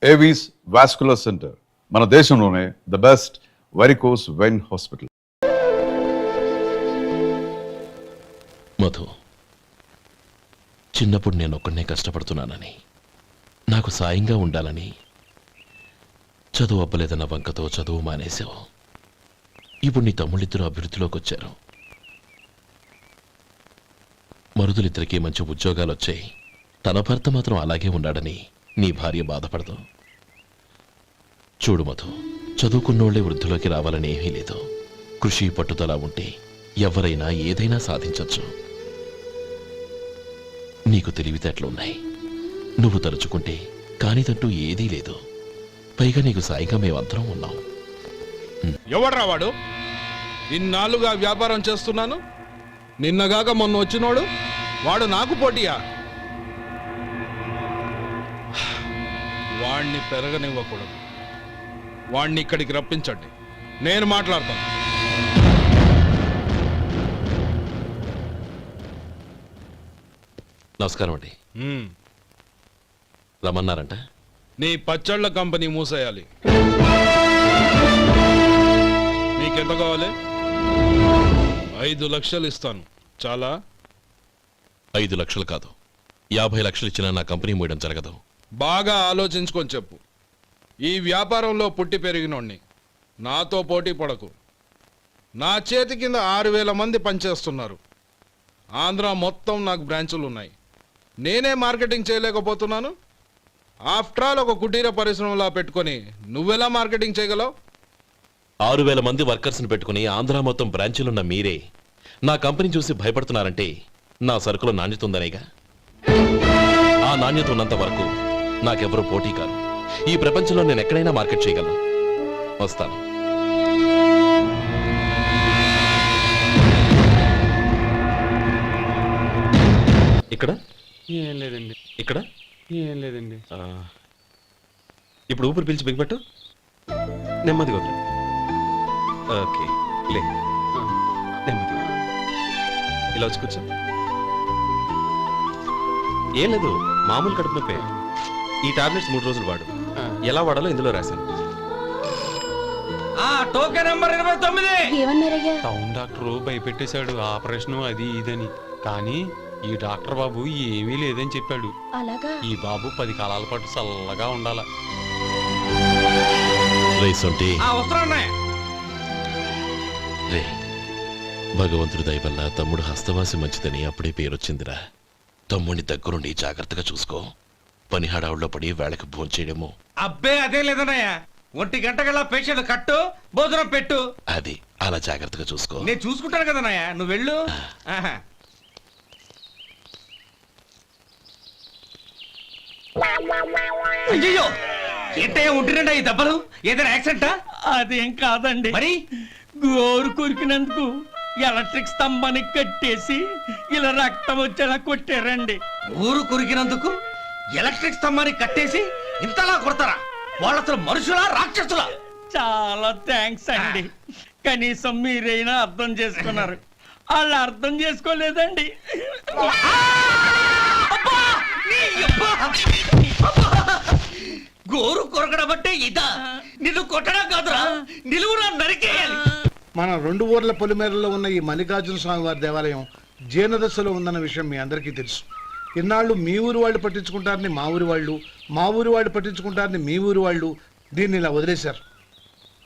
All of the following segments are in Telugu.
ఏవీస్ వాస్కులర్ సెంటర్ మన దేశంలోనే the best varicose vein hospital. Madhu, చిన్నప్పుడు నేను ఒక్కడనే కష్టపడుతున్నానని, నాకు సాయంగా ఉండాలని చదువు అవ్వలేదన్న వంకతో చదువు మానేశావు. ఇప్పుడు నీ తమ్ముళ్ళిద్దరూ అభివృద్ధిలోకి వచ్చారు. మరుదులిద్దరికీ మంచి ఉద్యోగాలు వచ్చాయి. తన భర్త మాత్రం అలాగే ఉన్నాడని నీ భార్య బాధపడదు. చూడు మధు, చదువుకున్నోళ్లే వృద్ధిలోకి రావాలని ఏమీ లేదు. కృషి పట్టుదల ఉంటే ఎవరైనా ఏదైనా సాధించవచ్చు. నీకు తెలివితేటలున్నాయి. నువ్వు తలుచుకుంటే కానిదంటూ ఏదీ లేదు. పైగా నీకు సాయిగా మేమందరం ఉన్నాం. ఎవడ్రా వాడు? ఇన్నాళ్ళుగా వ్యాపారం చేస్తున్నాను, నిన్నగాక మొన్న వచ్చినోడు వాడు నాకు పోటీయా? వాణ్ణి పెరగనివ్వకూడదు. వాణ్ణి ఇక్కడికి రప్పించండి, నేను మాట్లాడతాను. నమస్కారం అండి. రమ్మన్నారంట? నీ పచ్చళ్ళ కంపెనీ మూసేయాలి. నీకెంత కావాలి? 5 లక్షలు ఇస్తాను. చాలా? 5 లక్షలు కాదు, 50 లక్షలు ఇచ్చినా నా కంపెనీ మూయడం జరగదు. బాగా ఆలోచించుకొని చెప్పు. ఈ వ్యాపారంలో పుట్టి పెరిగినోడ్ని, నాతో పోటీ పడకు. నా చేతి కింద 6,000 మంది పనిచేస్తున్నారు. ఆంధ్ర మొత్తం నాకు బ్రాంచులు ఉన్నాయి. నేనే మార్కెటింగ్ చేయలేకపోతున్నాను. ఆఫ్టర్ ఆల్ ఒక కుటీర పరిశ్రమలా పెట్టుకొని నువ్వెలా మార్కెటింగ్ చేయగలవు? 6,000 మంది వర్కర్స్ని పెట్టుకుని ఆంధ్ర మొత్తం బ్రాంచీలున్న మీరే నా కంపెనీ చూసి భయపడుతున్నారంటే నా సరుకులో నాణ్యత ఉందనేగా. ఆ నాణ్యత ఉన్నంత వరకు నాకెవరూ పోటీ కాదు. ఈ ప్రపంచంలో నేను ఎక్కడైనా మార్కెట్ చేయగలను. వస్తాను. ఇక్కడ ఏం లేదండి. ఇక్కడ ఏం లేదండి. ఇప్పుడు ఊపిరి పీల్చి బిగ్బట్టు, నెమ్మదిగా వదిలి. ఓకే, లే, నెమ్మదిగా ఇలా వచ్చి కూర్చో. ఏం లేదు, మామూలు కడుపు నొప్పే. ఈ టాబ్లెట్స్ 3 రోజులు వాడు. ఎలా వాడాలో ఇందులో రాశాను. Token number 29. టౌన్ డాక్టర్ భయపెట్టేశాడు, ఆపరేషన్ అది ఇదని. కానీ ఈ డాక్టర్ బాబు ఏమీ లేదని చెప్పాడు. ఈ బాబు 10 కాలాల పాటు చల్లగా ఉండాల. రే, భగవంతుడి దయ వల్ల తమ్ముడు హస్తవాసి మంచిదని అప్పుడే పేరొచ్చిందిరా. తమ్ముడిని దగ్గరుండి జాగ్రత్తగా చూసుకో. పని హడావుల్లో పడి వేళకు భోంచేయడము. అబ్బే అదే లేదన్నయ్య. 1 గంటకల్లా పేషెంట్ కట్టు, భోజనం పెట్టు. అది అలా జాగ్రత్తగా చూసుకో. నేను చూసుకుంటాను కదన్నయ్య, నువ్వు వెళ్ళు. అయ్యో, ఏంటయ్యా ఉంటున్నాడా ఈ దెబ్బలు? ఏదైనా యాక్సిడెంటా? అదేం కాదండి, మరి గోరు కొరికినందుకు ఎలక్ట్రిక్ స్తంభానికి కట్టేసి ఇలా రక్తం వచ్చేలా కొట్టారండి. ఊరు కొరికినందుకు ఎలక్ట్రిక్ స్తంభాన్ని కట్టేసి ఇంతలా కొడతారా? వాళ్ళు అసలు మనుషులా, రాక్షసులా? చాలా థ్యాంక్స్ అండి. కనీసం మీరైనా అర్థం చేసుకున్నారు. వాళ్ళు అర్థం చేసుకోలేదండి. గోరు కొరకడం అంటే ఇదా? నిన్ను కొట్టడం కాదురా, నిలువురా నరికేయాలి. మన 2 ఊర్ల పొలిమేరలో ఉన్న ఈ మల్లికార్జున స్వామి వారి దేవాలయం జీర్ణదశలో ఉందన్న విషయం మీ అందరికీ తెలుసు. ఇన్నాళ్ళు మీ ఊరు వాళ్ళు పట్టించుకుంటారని మా ఊరి వాళ్ళు, మా ఊరి వాళ్ళు పట్టించుకుంటారని మీ ఊరి వాళ్ళు దీన్ని ఇలా వదిలేశారు.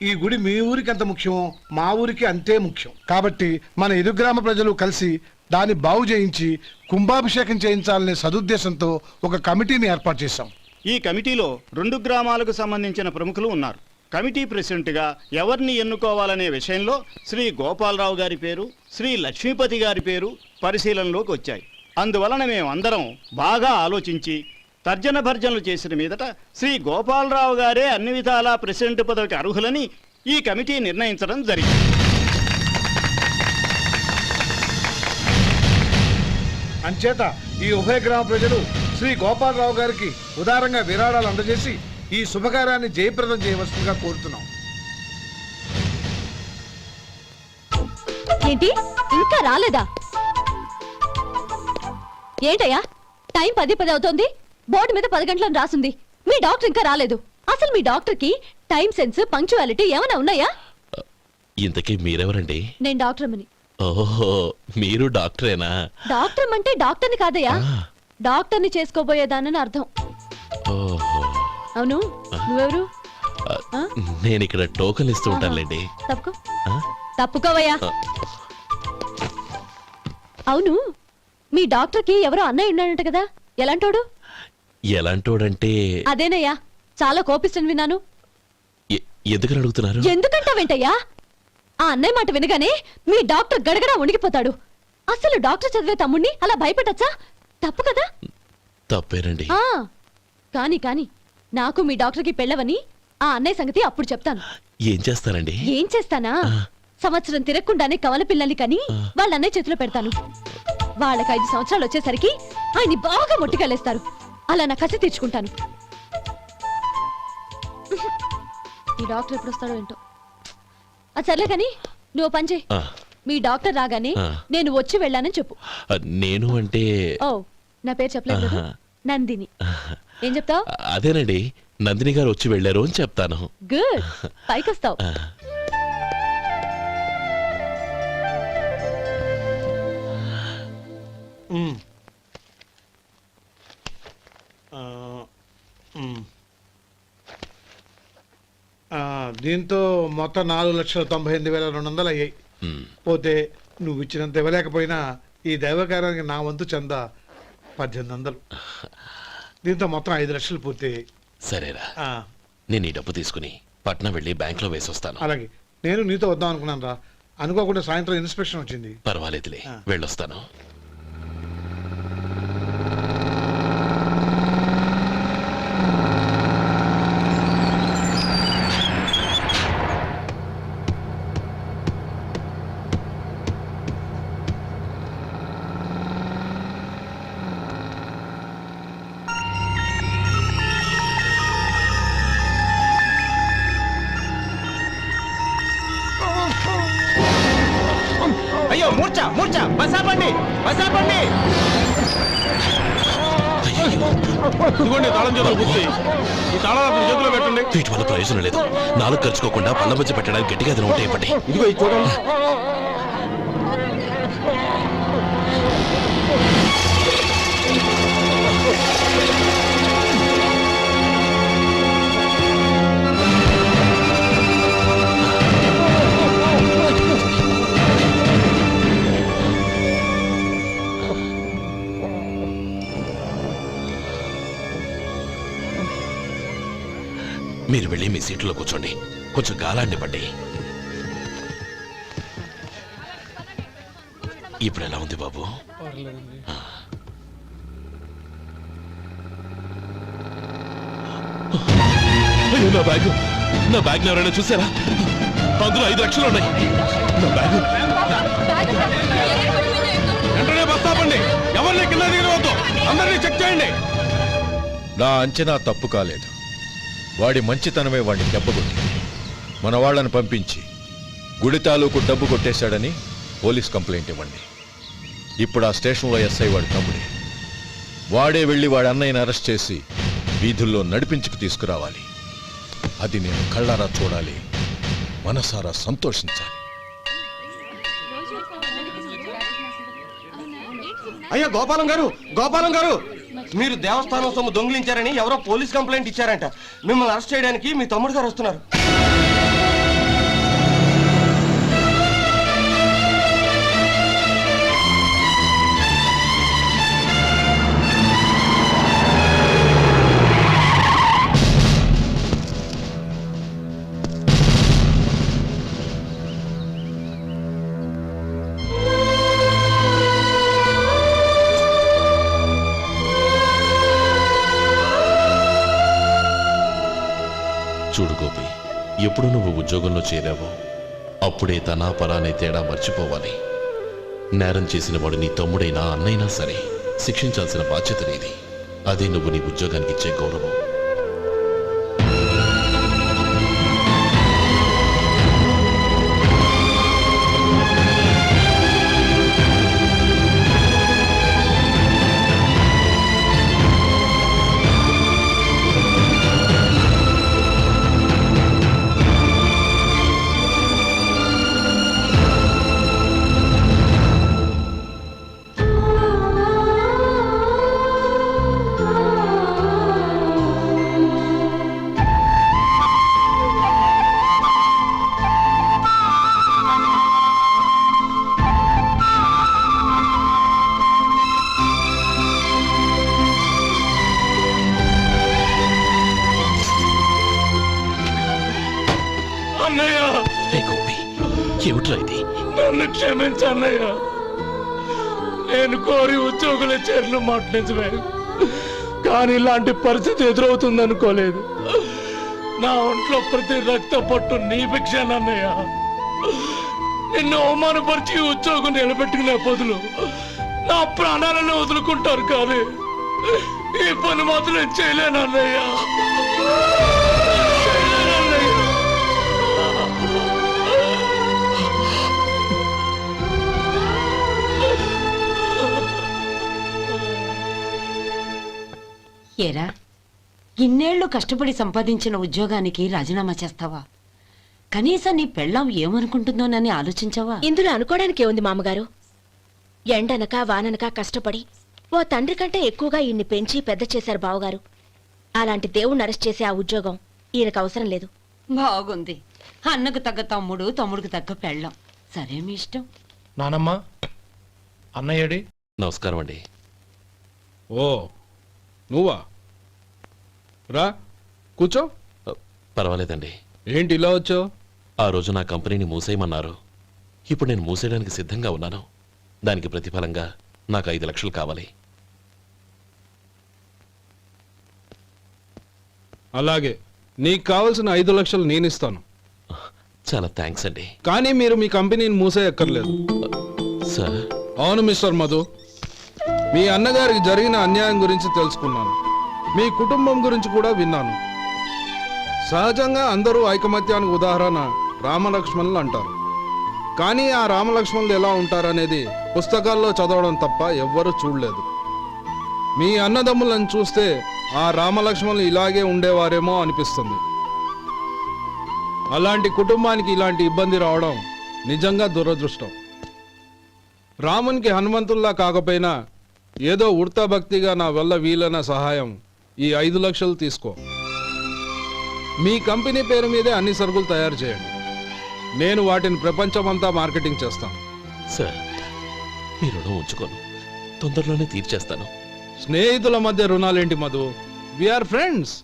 ఈ గుడి మీ ఊరికి ఎంత ముఖ్యమో మా ఊరికి అంతే ముఖ్యం. కాబట్టి మన 2 గ్రామ ప్రజలు కలిసి దాన్ని బాగు చేయించి కుంభాభిషేకం చేయించాలనే సదుద్దేశంతో ఒక కమిటీని ఏర్పాటు చేశాం. ఈ కమిటీలో 2 గ్రామాలకు సంబంధించిన ప్రముఖులు ఉన్నారు. కమిటీ ప్రెసిడెంట్గా ఎవరిని ఎన్నుకోవాలనే విషయంలో శ్రీ గోపాలరావు గారి పేరు, శ్రీ లక్ష్మీపతి గారి పేరు పరిశీలనలోకి వచ్చాయి. అందువలన మేమందరం బాగా ఆలోచించి తర్జన భర్జనలు చేసిన మీదట శ్రీ గోపాలరావు గారే అన్ని విధాలా ప్రెసిడెంట్ పదవికి అర్హులని ఈ కమిటీ నిర్ణయించడం జరిగింది. అంచేత ఈ ఉభయ గ్రామ ప్రజలు శ్రీ గోపాలరావు గారికి ఉదారంగా విరాళాలు అందజేసి ఈ శుభకార్యాన్ని జయప్రదం చేయవలసిందిగా కోరుతున్నాం. ఏంటి ఇంకా రాలేదా? ఏంటయ్యా, టైం 10:10 అవుతోంది. బోర్డు మీద 10 గంటలను రాసింది. మీ డాక్టర్ ఇంకా రాలేదు. అసలు మీ డాక్టర్ కి టైం సెన్స్, పంక్చువాలిటీ ఏమైనా ఉన్నాయా? ఇంతకీ మీరెవరండి? నేను డాక్టర్ అమ్మని. ఓహో, మీరు డాక్టరేనా? డాక్టర్ అంటే డాక్టర్ని కాదయ్యా, డాక్టర్ని చేసుకోబోయేదానని అర్థం. ఓహో, అవును, నువ్వెవరు? ఆ? నేను ఇక్కడ టోకన్ ఇస్తూ ఉంటానులేండి. తప్పుకో, ఆ? తప్పుకోవయ్యా. అవును, మీ డాక్టర్ కి ఎవరో అన్నయ్య ఉన్నాడంట కదా, ఎలాంటోడు? ఎలాంటోడంటే అదేనయ్యా, చాలా కోపిస్తని విన్నాను. ఎందుకని అడుగుతున్నారు? ఎందుకంటావేంటయ్యా? ఆ అన్నయ్య మాట వినగానే మీ డాక్టర్ గడగడా వణికిపోతాడు. అసలు డాక్టర్ చదివే తమ్ముణ్ణి అలా భయపెట్టచ్చా? తప్పు కదా? తప్పేనండి. ఆ కాని కాని నాకు మీ డాక్టర్కి పెళ్ళవని ఆ అన్నయ్య సంగతి అప్పుడు చెప్తాను. ఏం చేస్తారండి? ఏం చేస్తానా? సంవత్సరం తిరగకుండానే కవల పిల్లల్ని కని వాళ్ళ అన్నయ్య చేతిలో పెడతాను. వాళ్ళకి 5 సంవత్సరాలు వచ్చేసరికి ఆయన్ని బాగా మొట్టికెళ్ళేస్తారు. అలా నా కసి తీర్చుకుంటాను. ఈ డాక్టర్ ఎప్పుడు వస్తాడో ఏంటో. అది సర్లే కానీ నువ్వు పని చేయి. ఆ, మీ డాక్టర్ రాగానే ఆ. నేను వచ్చి వెళ్ళానని చెప్పు. నేను అంటే ఓ, నా పేరు చెప్పలేదు కదా? నందిని. ఏం చెప్తావు? అదేనండి, నందిని గారు వచ్చి వెళ్ళారు అని చెప్తాను. గుడ్, పైకొస్తావు. ఆ. దీంతో మొత్తం 4,98,200 అయ్యాయి. ఉమ్. పోతే నువ్వు ఇచ్చినంత ఇవ్వలేకపోయినా ఈ దైవకార్యానికి నా వంతు చంద 1800. దీంతో మొత్తం 5 లక్షలు పూర్తయ్యాయి. సరేరా, ఆ, నేను ఈ డబ్బు తీసుకుని పట్నం వెళ్ళి బ్యాంక్ లో వేసొస్తాను. అలాగే నేను నీతో వద్దాం అనుకున్నాను రా, అనుకోకుండా సాయంత్రం ఇన్స్పెక్షన్ వచ్చింది. పర్వాలేదులే, ఆ. వెళ్ళొస్తాను. అయ్యో మూర్ఛ మూర్ఛ, బసాపండి బసాపండి. ఇదిగోండి తాళం చేతులు గుర్తి. ఈ తాళాలు అతని చేతిలో పెట్టండి. వీటి వల్ల ప్రయోజనం లేదు. నాలుగు ఖర్చుకోకుండా పళ్ళ మధ్య పెట్టడానికి గట్టిగా అది ఉంటే ఇవ్వండి. ఇదిగో ఇది చూడండి. మీరు వెళ్ళి మీ సీట్లో కూర్చోండి, కొంచెం గాలాన్ని పడ్డి. ఇప్పుడు ఎలా ఉంది బాబు? ఆ. అయ్యో, నా బ్యాగ్ ఎవరైనా చూసారా? అందులో 5 లక్షలు ఉన్నాయి. నా బ్యాగ్ వెంటనే బస్తాపండి. ఎవరిని కింద దిగవద్దు, అందరినీ చెక్ చేయండి. నా అంచనా తప్పు కాలేదు. వాడి మంచితనమే వాడిని దెబ్బకొట్టింది. మన వాళ్ళని పంపించి గుడి తాలూకు డబ్బు కొట్టేశాడని పోలీస్ కంప్లైంట్ ఇవ్వండి. ఇప్పుడు ఆ స్టేషన్లో ఎస్ఐ వాడి తమ్ముడే. వాడే వెళ్ళి వాడి అన్నయ్యని అరెస్ట్ చేసి వీధుల్లో నడిపించుకు తీసుకురావాలి. అది నేను కళ్ళారా చూడాలి, మనసారా సంతోషించాలి. అయ్యో గోపాలం గారు, గోపాలం గారు, మీరు దేవస్థానం సొమ్ము దొంగిలించారని ఎవరో పోలీస్ కంప్లైంట్ ఇచ్చారంట. మిమ్మల్ని అరెస్ట్ చేయడానికి మీ తమ్ముడు గారు వస్తున్నారు. చూడు గోపి, ఎప్పుడు నువ్వు ఉద్యోగంలో చేరావో అప్పుడే తనా పరానే తేడా మర్చిపోవాలి. నేరం చేసిన వాడు నీ తమ్ముడైనా అన్నైనా సరే శిక్షించాల్సిన బాధ్యత నీది. అదే నువ్వు నీ ఉద్యోగానికి ఇచ్చే గౌరవం. అన్నయ్య రే గోపి, ఏమిట్రా ఇది? నన్ను క్షమించన్నయ్య. నేను కోరి ఉద్యోగుల చేరిన మాట నిజమే, కానీ ఇలాంటి పరిస్థితి ఎదురవుతుంది అనుకోలేదు. నా ఒంట్లో ప్రతి రక్త పట్టు నీ భిక్షానన్నయ్య. నిన్ను అవమానపరిచి ఉద్యోగం నిలబెట్టుకునే బదులు నా ప్రాణాలను వదులుకుంటారు, కానీ ఈ పని మాత్రం నేను చేయలేనన్నయ్య. చేయలేనన్నయ్య. ఏరా, ఇన్నేళ్లు కష్టపడి సంపాదించిన ఉద్యోగానికి రాజీనామా చేస్తావా? కనీసం నీ పెళ్ళాం ఏమనుకుంటుందోనని ఆలోచించావా? ఇందులో అనుకోవడానికి ఏముంది మామగారు? ఎండనక వాననక కష్టపడి ఓ తండ్రి కంటే ఎక్కువగా ఈయన్ని పెంచి పెద్ద చేశారు బావగారు. అలాంటి దేవుణ్ణి అరెస్ట్ చేసే ఆ ఉద్యోగం ఈయనకు అవసరం లేదు. బాగుంది. అన్నకు తగ్గ తమ్ముడు, తమ్ముడికి తగ్గ పెళ్ళాం. సరే, మీ ఇష్టం. నానమ్మ, అన్నయ్యడి. నమస్కారం అండి. ఓ నువ్వా? రా కూర్చో. పర్వాలేదండి. ఏంటి ఇలా వచ్చావు? ఆ రోజు నా కంపెనీని మూసేయమన్నారు. ఇప్పుడు నేను మూసేయడానికి సిద్ధంగా ఉన్నాను. దానికి ప్రతిఫలంగా నాకు 5 లక్షలు కావాలి. అలాగే, నీకు కావాల్సిన 5 లక్షలు నేను ఇస్తాను. చాలా థ్యాంక్స్ అండి. కానీ మీరు మీ కంపెనీని మూసేయక్కర్లేదు. సార్, అవును మిస్టర్ మధు, మీ అన్నగారికి జరిగిన అన్యాయం గురించి తెలుసుకున్నాను. మీ కుటుంబం గురించి కూడా విన్నాను. సహజంగా అందరూ ఐకమత్యానికి ఉదాహరణ రామలక్ష్మణులు అంటారు. కానీ ఆ రామలక్ష్మణులు ఎలా ఉంటారనేది పుస్తకాల్లో చదవడం తప్ప ఎవ్వరూ చూడలేదు. మీ అన్నదమ్ములను చూస్తే ఆ రామలక్ష్మణులు ఇలాగే ఉండేవారేమో అనిపిస్తుంది. అలాంటి కుటుంబానికి ఇలాంటి ఇబ్బంది రావడం నిజంగా దురదృష్టం. రామునికి హనుమంతుల్లా కాకపోయినా ఏదో ఉడతా భక్తిగా నా వల్ల వీలైన సహాయం ఈ 5 లక్షలు తీసుకో. మీ కంపెనీ పేరు మీదే అన్ని సరుకులు తయారు చేయండి. నేను వాటిని ప్రపంచమంతా మార్కెటింగ్ చేస్తాను. సార్, మీ రుణం ఉంచుకోను. తొందరలోనే తీర్చేస్తాను. స్నేహితుల మధ్య రుణాలేంటి మధు? We are friends.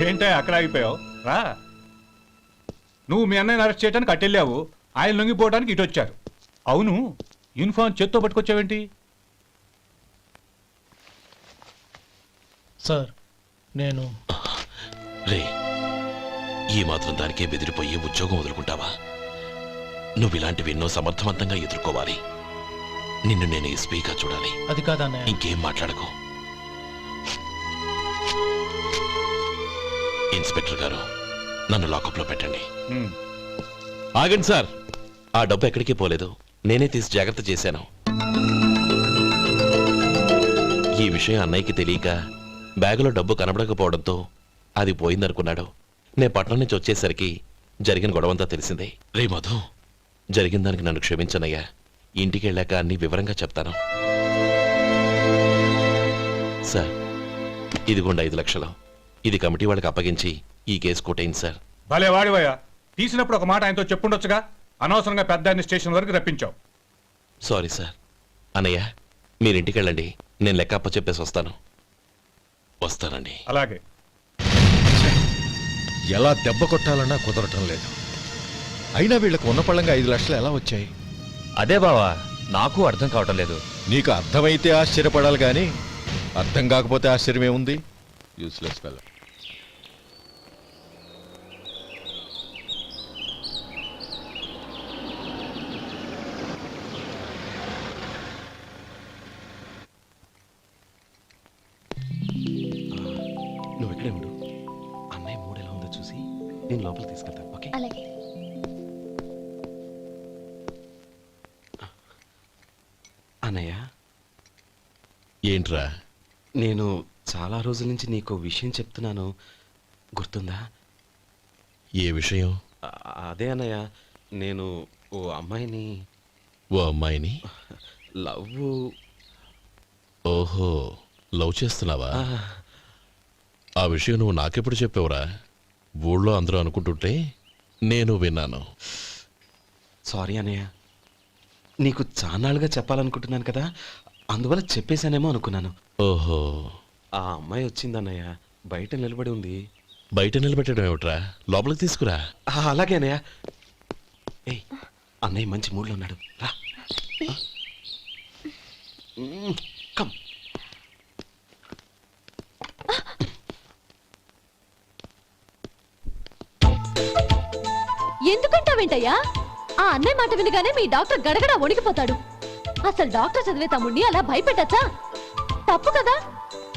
ఏంటే అక్కడ ఆగిపోయావు? రా. నువ్వు మీ అన్నయ్యని అరెస్ట్ చేయడానికి అట్టెళ్ళావు, ఆయన లొంగిపోవడానికి ఇటు వచ్చారు. అవును, యూనిఫామ్ చేత్తో పట్టుకొచ్చావేంటి? సార్, నేను రే, ఈ మాత్రం దానికే బెదిరిపోయి ఉద్యోగం వదులుకుంటావా? నువ్వు ఇలాంటివి ఎన్నో సమర్థవంతంగా ఎదుర్కోవాలి. నిన్ను నేను ఎస్పీగా చూడాలి. అది కాదన్నయ్య. ఇంకేం మాట్లాడకు. ఇన్స్పెక్టర్ గారు, నన్ను లాకప్లో పెట్టండి. ఆగండి సార్, ఆ డబ్బు ఎక్కడికి పోలేదు. నేనే తీసి జాగ్రత్త చేశాను. ఈ విషయం అన్నయ్యకి తెలియక బ్యాగులో డబ్బు కనబడకపోవడంతో అది పోయిందనుకున్నాడు. నే పట్నం నుంచి వచ్చేసరికి జరిగిన గొడవంతా తెలిసిందే. రే మధు, జరిగిన దానికి నన్ను క్షమించనయ్యా. ఇంటికి వెళ్ళాక అన్ని వివరంగా చెప్తాను. సార్, ఇదిగోండి 5 లక్షలు. ఇది కమిటీ వాళ్ళకి అప్పగించి ఈ కేసు కొట్టేయండి సార్. భలే వాడివయ్యా, తీసినప్పుడు ఒక మాట ఆయనతో చెప్పుండొచ్చుగా. అనవసరంగా పెద్ద ఆయన స్టేషన్ వరకు రప్పించావు. Sorry sir. అన్నయ్య, మీరింటికి వెళ్ళండి. నేను లెక్క అప్ప చెప్పేసి వస్తానండి. అలాగే. ఎలా దెబ్బ కొట్టాలన్నా కుదరటం లేదు. అయినా వీళ్ళకు ఉన్న పళ్ళంగా 5 లక్షలు ఎలా వచ్చాయి? అదే బావా, నాకు అర్థం కావటం లేదు. నీకు అర్థమైతే ఆశ్చర్యపడాలి కానీ అర్థం కాకపోతే ఆశ్చర్యమేముంది? Useless fellow. నువ్వు ఇక్కడే ఉండు. అన్నయ్య మూడు ఎలా ఉందో చూసి నేను లోపల తీసుకెళ్తాను. ఓకే? అలాగే. అన్నయ్య, ఏంట్రా? నేను చాలా రోజుల నుంచి నీకు విషయం చెప్తున్నాను, గుర్తుందా? ఏ విషయం? అదే అన్నయ్య, నేను ఓ అమ్మాయిని ఓ అమ్మాయిని లవ్. ఓహో, లవ్ చేస్తున్నావా? ఆ విషయం నువ్వు నాకెప్పుడు చెప్పావురా? ఊళ్ళో అందరూ అనుకుంటుంటే నేను విన్నాను. సారీ అన్నయ్య, నీకు చాన్నాళ్ళుగా చెప్పాలనుకుంటున్నాను కదా, అందువల్ల చెప్పేశానేమో అనుకున్నాను. ఓహో, ఆ అమ్మాయి వచ్చిందన్నయ్య, బయట నిలబడి ఉంది. బయట నిలబెట్టడం ఏమిట్రా, లోపలికి తీసుకురా. అలాగే అన్నయ్య. ఏయ్, అన్నయ్య మంచి మూడ్లో ఉన్నాడు, రా. కమ్. ఎందుకంటావేంటయ్యా? ఆ అన్నయ్య మాట వినగానే మీ డాక్టర్ గడగడ వణికిపోతాడు. అసలు డాక్టర్ చదివే తమ్ముడిని అలా భయపెట్టచ్చా? తప్పు కదా.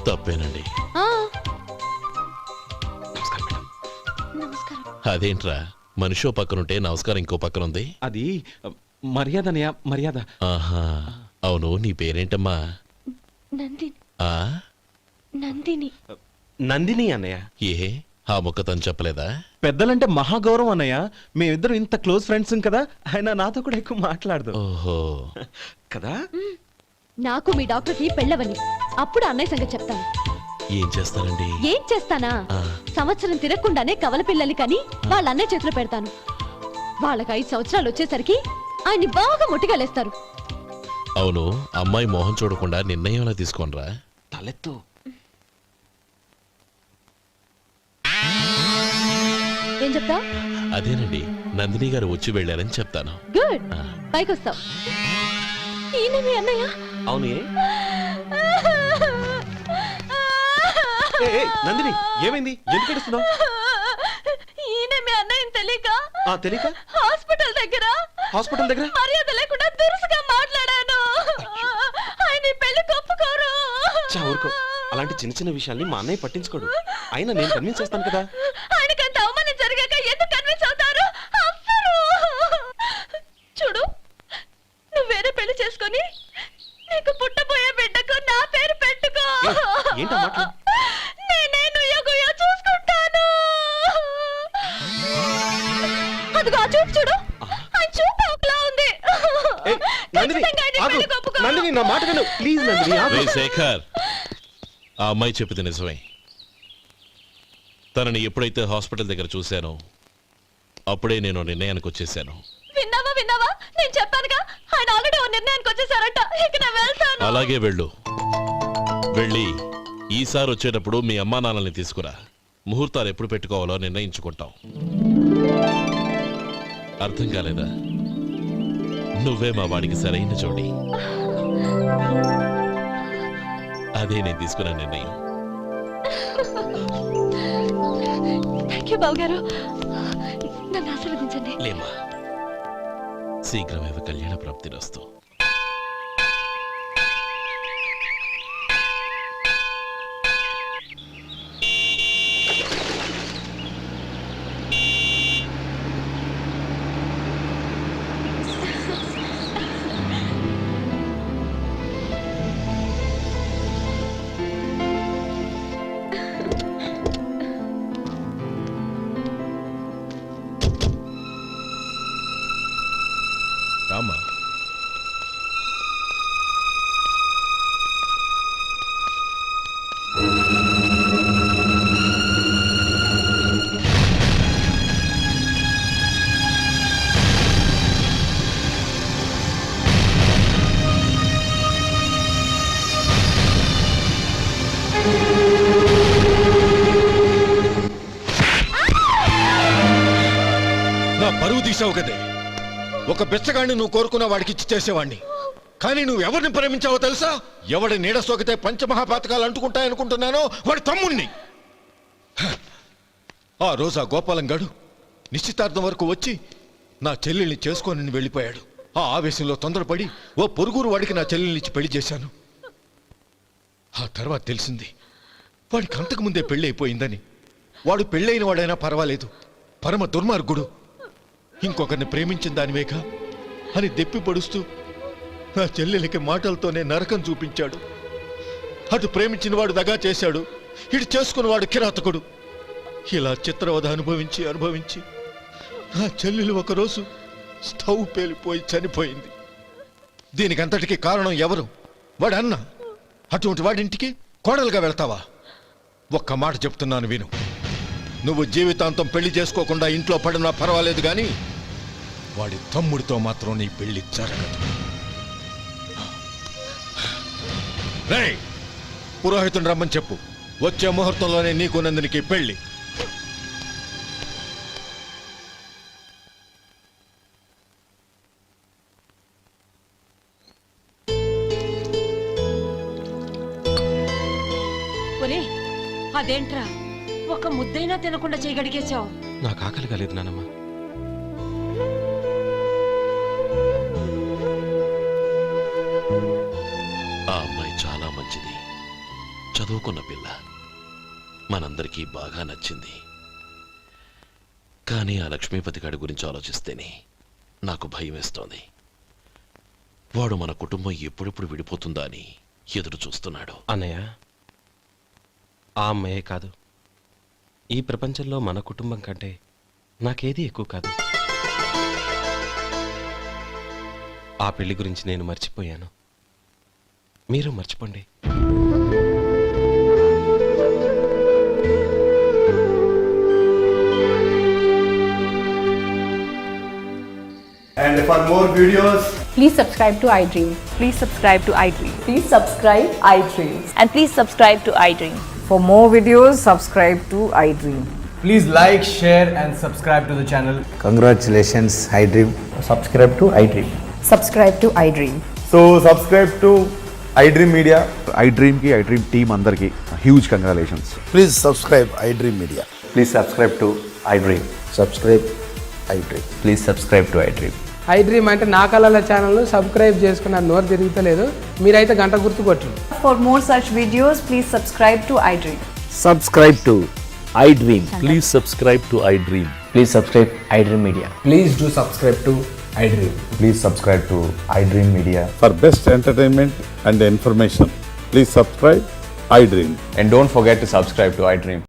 తప్పేనండి. ఆ, నమస్కారం మేడం. నమస్కారం. అదేంట్రా, మనిషో పక్కనుంటే నమస్కారం ఇంకో పక్కన ఉంది. అది మర్యాద అన్నయ్య, మర్యాద. ఆహా, అవును, నీ పేరేంటమ్మా? నందిని. ఆ నందిని. నందిని అన్నయ్య. ఏ, ఆ ముక్క తను చెప్పలేదా? పెద్దలంటే మహాగౌరవం అన్నయ్య. మేమిద్దరం ఇంత క్లోజ్ ఫ్రెండ్స్ కదా, ఆయన నాతో కూడా ఎక్కువ మాట్లాడదు ఓహో కదా. నాకు మీ డాక్టర్కి పెళ్ళవని, అప్పుడు అన్నయ్య సంగతి చెప్తాను. ఏం చేస్తారండి? ఏం చేస్తానా? సంవత్సరం తిరగకుండానే కవల పిల్లల్ని కని వాళ్ళ అన్నయ్య చేతిలో పెడతాను. వాళ్ళకి 5 సంవత్సరాలు వచ్చేసరికి ఆయన్ని బాగా ముట్టిగలేస్తారు. అవును, అమ్మాయి మోహం చూడకుండా నిర్ణయం ఎలా తీసుకోనరా? తలెత్తు. ఏం చెప్తా? అదేనండి, నందిని గారు వచ్చి వెళ్ళారని చెప్తాను. గుడ్, పైకొస్తావు. ఈయన మీ అన్నయ్య? అవును. నందిని, ఏమైంది? ఎందుకు ఏడుస్తున్నావు? ఈయన మీ అన్నయ్యని తెలియక తెలియక హాస్పిటల్ దగ్గర మర్యాద లేకుండా దురుసుగా మాట్లాడాను. ఆయన ఈ పెళ్లికి ఒప్పుకోరు. ఊరుకో, అలాంటి చిన్న చిన్న విషయాల్ని మా అన్నయ్య పట్టించుకోడు. అయినా నేను కన్విన్స్ చేస్తాను కదా. ఆయనకంత అవమానం జరిగాక ఎందుకు కన్విన్స్ అవుతారు? అవ్వరు. చూడు, నువ్వు వేరే పెళ్లి చేసుకొని నీకు పుట్టబోయే బిడ్డకు నా పేరు పెట్టుకో. ఏంటా మాటలు? నేనే నుయ్యగుయ్య చూసుకుంటాను. అదిగో ఆ చూపు చూడు, ఆ చూపు ఒకలా ఉంది. ఖచ్చితంగా ఆయన ఈ పెళ్లికి ఒప్పుకోరు. నందిని, నా మాట విను ప్లీజ్. నందిని, రే శేఖర్, ఆ అమ్మాయి చెప్పింది నిజమే. తనని ఎప్పుడైతే హాస్పిటల్ దగ్గర చూశానో అప్పుడే నేను నిర్ణయానికి వచ్చేసాను. విన్నావా? నేను చెప్పానుగా, ఆయన ఆల్రెడీ ఓ నిర్ణయానికి వచ్చేసారట. ఇక నేను వెళ్తాను. అలాగే వెళ్ళు. వెళ్ళి ఈసారి వచ్చేటప్పుడు మీ అమ్మా నాన్నల్ని తీసుకురా. ముహూర్తాలు ఎప్పుడు పెట్టుకోవాలో నిర్ణయించుకుంటాం. అర్థం కాలేదా? నువ్వే మా వాడికి సరైన జోడి. అదే నేను తీసుకున్న నిర్ణయం. థ్యాంక్ యూ బాబు గారు, నన్ను ఆశీర్వదించండి. లేమ్మా, శీఘ్రమేవ కళ్యాణ ప్రాప్తిరస్తు. రామా, నా పరువు తీసావు కదే. ఒక బెచ్చగాడిని నువ్వు కోరుకున్న వాడికి ఇచ్చి చేసేవాడిని. కానీ నువ్వు ఎవరిని ప్రేమించావో తెలుసా? ఎవడి నీడ సోకితే పంచమహాపాతకాలు అంటుకుంటాయనుకుంటున్నానో వాడి తమ్ముణ్ణి. ఆ రోజు ఆ గోపాలం గాడు నిశ్చితార్థం వరకు వచ్చి నా చెల్లెల్ని చేసుకొని వెళ్ళిపోయాడు. ఆ ఆవేశంలో తొందరపడి ఓ పొరుగురు వాడికి నా చెల్లెల్నిచ్చి పెళ్లి చేశాను. ఆ తర్వాత తెలిసింది వాడికి అంతకుముందే పెళ్లి అయిపోయిందని. వాడు పెళ్ళైన వాడైనా పర్వాలేదు, పరమ దుర్మార్గుడు. ఇంకొకరిని ప్రేమించిన దానివేక అని దెప్పి పొడుస్తూ నా చెల్లెలికి మాటలతోనే నరకం చూపించాడు. అటు ప్రేమించిన వాడు దగా చేశాడు, ఇటు చేసుకున్నవాడు కిరాతకుడు. ఇలా చిత్రవధ అనుభవించి నా చెల్లెలు ఒకరోజు స్టవ్ పేలిపోయి చనిపోయింది. దీనికంతటికి కారణం ఎవరు? వాడు అన్న. అటువంటి వాడింటికి కోడలుగా వెళ్తావా? ఒక్క మాట చెప్తున్నాను విను. నువ్వు జీవితాంతం పెళ్లి చేసుకోకుండా ఇంట్లో పడినా పర్వాలేదు, కానీ వాడి తమ్ముడితో మాత్రం నీ పెళ్లి జరగదు. రేయ్, పురోహితుని రమ్మని చెప్పు. వచ్చే ముహూర్తంలోనే నీకు నందినికి పెళ్లి. ఒరే అదేంట్రా ఒక ముద్దైనా తినకుండా చేయగడిగేశావు. నాకు ఆకలి కాలేదు నానమ్మ. ఆ అమ్మాయి చాలా మంచిది, చదువుకున్న పిల్ల, మనందరికీ బాగా నచ్చింది. కానీ ఆ లక్ష్మీపతి గారి గురించి ఆలోచిస్తేనే నాకు భయం వేస్తోంది. వాడు మన కుటుంబం ఎప్పుడెప్పుడు విడిపోతుందా అని ఎదురు చూస్తున్నాడు. అన్నయ్య, ఆ అమ్మాయే కాదు, ఈ ప్రపంచంలో మన కుటుంబం కంటే నాకేది ఎక్కువ కాదు. ఆ పెళ్లి గురించి నేను మర్చిపోయాను, మీరు మర్చిపోండి. And for more videos, Please subscribe to iDream. Please subscribe to iDream. Please subscribe iDream. And please subscribe to iDream. For more videos, subscribe to iDream. please like, share and subscribe to the channel. Congratulations iDream. Subscribe to iDream. Subscribe to iDream. So subscribe to iDream Media. iDream కి iDream టీమ్ అందరికి huge congratulations. Please subscribe iDream media. Please subscribe to iDream. Subscribe iDream. Please subscribe to iDream. iDream అంటే నా కళల ఛానల్ సబ్స్క్రైబ్ చేసుకున్న నోరు తిరుగుతలేదు. మీరైతే గంట గుర్తు కొట్టండి. For more such videos, please subscribe to iDream. Subscribe to iDream. Please subscribe to iDream. Please subscribe iDream Media. Please do subscribe to iDream. Please subscribe to iDream Media. For best entertainment and information please subscribe iDream. And don't forget to subscribe to iDream.